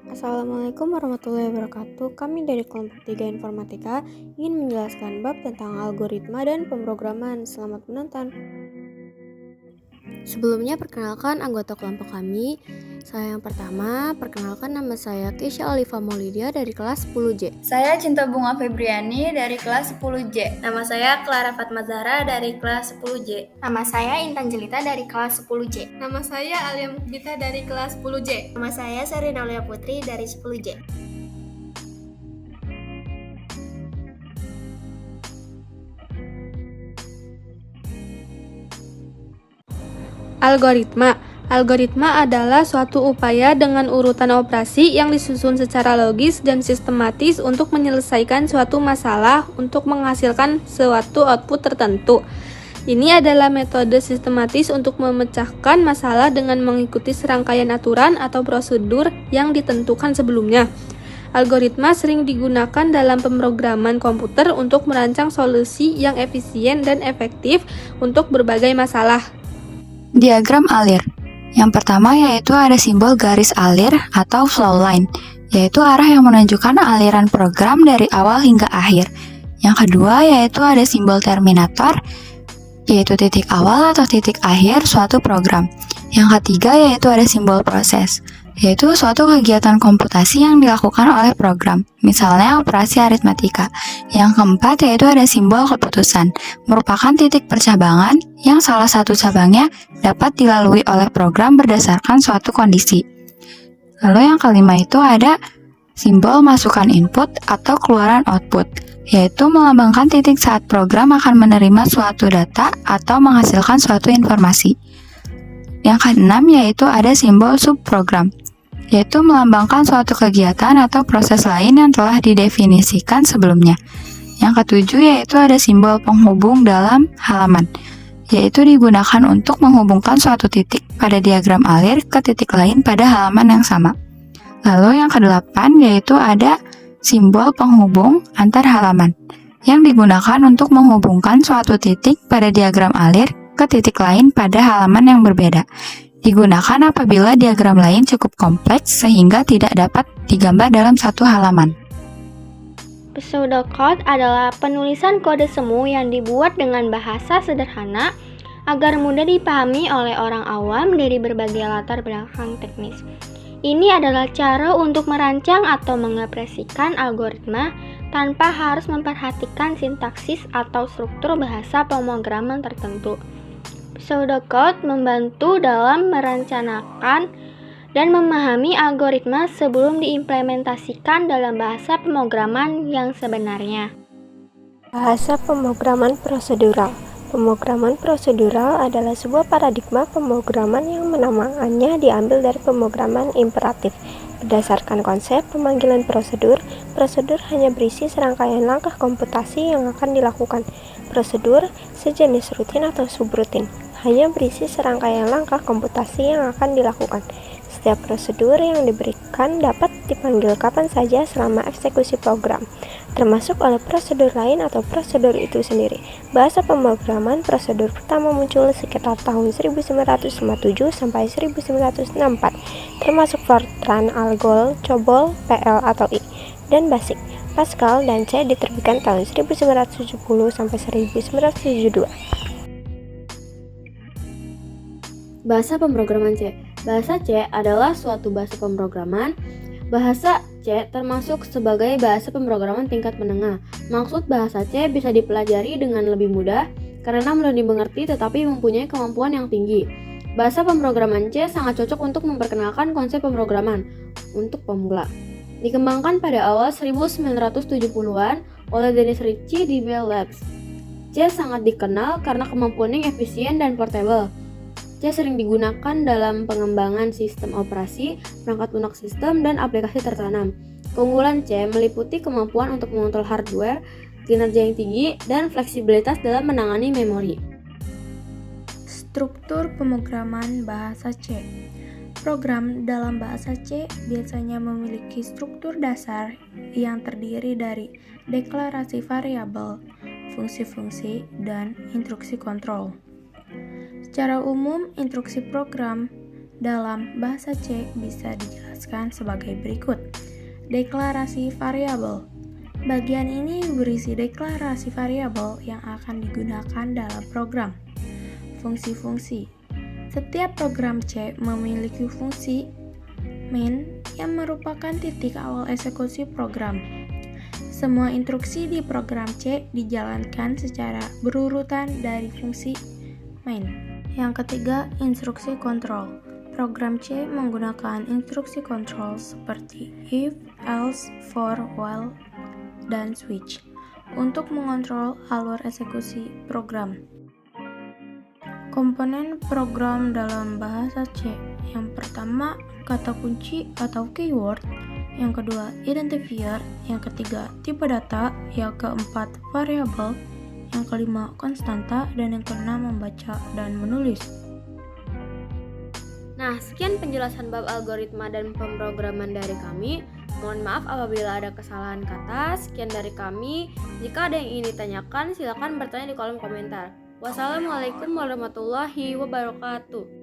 Assalamualaikum warahmatullahi wabarakatuh. Kami dari kelompok 3 Informatika ingin menjelaskan bab tentang algoritma dan pemrograman. Selamat menonton. Sebelumnya perkenalkan anggota kelompok kami. Saya yang pertama, perkenalkan nama saya Keisha Oliva Maulidia dari kelas 10J. Saya Cinta Bunga Febriani dari kelas 10J. Nama saya Clara Fatmazara dari kelas 10J. Nama saya Intan Jelita dari kelas 10J. Nama saya Alia Mukbita dari kelas 10J. Nama saya Sarina Aulia Putri dari 10J. Algoritma adalah suatu upaya dengan urutan operasi yang disusun secara logis dan sistematis untuk menyelesaikan suatu masalah untuk menghasilkan suatu output tertentu. Ini adalah metode sistematis untuk memecahkan masalah dengan mengikuti serangkaian aturan atau prosedur yang ditentukan sebelumnya. Algoritma sering digunakan dalam pemrograman komputer untuk merancang solusi yang efisien dan efektif untuk berbagai masalah. Diagram alir. Yang pertama yaitu ada simbol garis alir atau flow line, yaitu arah yang menunjukkan aliran program dari awal hingga akhir. Yang kedua yaitu ada simbol terminator, yaitu titik awal atau titik akhir suatu program. Yang ketiga yaitu ada simbol proses, yaitu suatu kegiatan komputasi yang dilakukan oleh program, misalnya operasi aritmatika. Yang keempat yaitu ada simbol keputusan, merupakan titik percabangan yang salah satu cabangnya dapat dilalui oleh program berdasarkan suatu kondisi. Lalu yang kelima itu ada simbol masukan input atau keluaran output, yaitu melambangkan titik saat program akan menerima suatu data atau menghasilkan suatu informasi. Yang keenam yaitu ada simbol subprogram, yaitu melambangkan suatu kegiatan atau proses lain yang telah didefinisikan sebelumnya. Yang ketujuh yaitu ada simbol penghubung dalam halaman, yaitu digunakan untuk menghubungkan suatu titik pada diagram alir ke titik lain pada halaman yang sama. Lalu yang kedelapan yaitu ada simbol penghubung antar halaman, yang digunakan untuk menghubungkan suatu titik pada diagram alir ke titik lain pada halaman yang berbeda. Digunakan apabila diagram lain cukup kompleks sehingga tidak dapat digambar dalam satu halaman. Pseudocode adalah penulisan kode semu yang dibuat dengan bahasa sederhana agar mudah dipahami oleh orang awam dari berbagai latar belakang teknis. Ini adalah cara untuk merancang atau mengekspresikan algoritma tanpa harus memperhatikan sintaksis atau struktur bahasa pemrograman tertentu. Pseudocode membantu dalam merencanakan dan memahami algoritma sebelum diimplementasikan dalam bahasa pemrograman yang sebenarnya. Bahasa pemrograman prosedural. Pemrograman prosedural adalah sebuah paradigma pemrograman yang penamaannya diambil dari pemrograman imperatif. Berdasarkan konsep pemanggilan prosedur, prosedur hanya berisi serangkaian langkah komputasi yang akan dilakukan. Prosedur, sejenis rutin atau subrutin, hanya berisi serangkaian langkah komputasi yang akan dilakukan. Setiap prosedur yang diberikan dapat dipanggil kapan saja selama eksekusi program, termasuk oleh prosedur lain atau prosedur itu sendiri. Bahasa pemrograman prosedur pertama muncul sekitar tahun 1957 sampai 1964, termasuk Fortran, Algol, COBOL, PL atau I, dan BASIC. Pascal dan C diterbitkan tahun 1970 sampai 1972. Bahasa pemrograman C. Bahasa C adalah suatu bahasa pemrograman. Bahasa C termasuk sebagai bahasa pemrograman tingkat menengah. Maksud bahasa C bisa dipelajari dengan lebih mudah karena mudah dimengerti tetapi mempunyai kemampuan yang tinggi. Bahasa pemrograman C sangat cocok untuk memperkenalkan konsep pemrograman untuk pemula. Dikembangkan pada awal 1970-an oleh Dennis Ritchie di Bell Labs. C sangat dikenal karena kemampuannya yang efisien dan portable. C sering digunakan dalam pengembangan sistem operasi, perangkat lunak sistem, dan aplikasi tertanam. Keunggulan C meliputi kemampuan untuk mengontrol hardware, kinerja yang tinggi, dan fleksibilitas dalam menangani memori. Struktur pemrograman bahasa C. Program dalam bahasa C biasanya memiliki struktur dasar yang terdiri dari deklarasi variabel, fungsi-fungsi, dan instruksi kontrol. Secara umum, instruksi program dalam bahasa C bisa dijelaskan ditugaskan sebagai berikut. Deklarasi variabel. Bagian ini berisi deklarasi variabel yang akan digunakan dalam program. Fungsi-fungsi. Setiap program C memiliki fungsi main yang merupakan titik awal eksekusi program. Semua instruksi di program C dijalankan secara berurutan dari fungsi main. Yang ketiga, instruksi kontrol. Program C menggunakan instruksi kontrol seperti if, else, for, while, dan switch untuk mengontrol alur eksekusi program. Komponen program dalam bahasa C. Yang pertama, kata kunci atau keyword. Yang kedua, identifier. Yang ketiga, tipe data. Yang keempat, variabel. Yang kelima, konstanta. Dan yang keenam, membaca dan menulis. Nah, sekian penjelasan bab algoritma dan pemrograman dari kami. Mohon maaf apabila ada kesalahan kata. Sekian dari kami. Jika ada yang ingin ditanyakan, silakan bertanya di kolom komentar. Wassalamualaikum warahmatullahi wabarakatuh.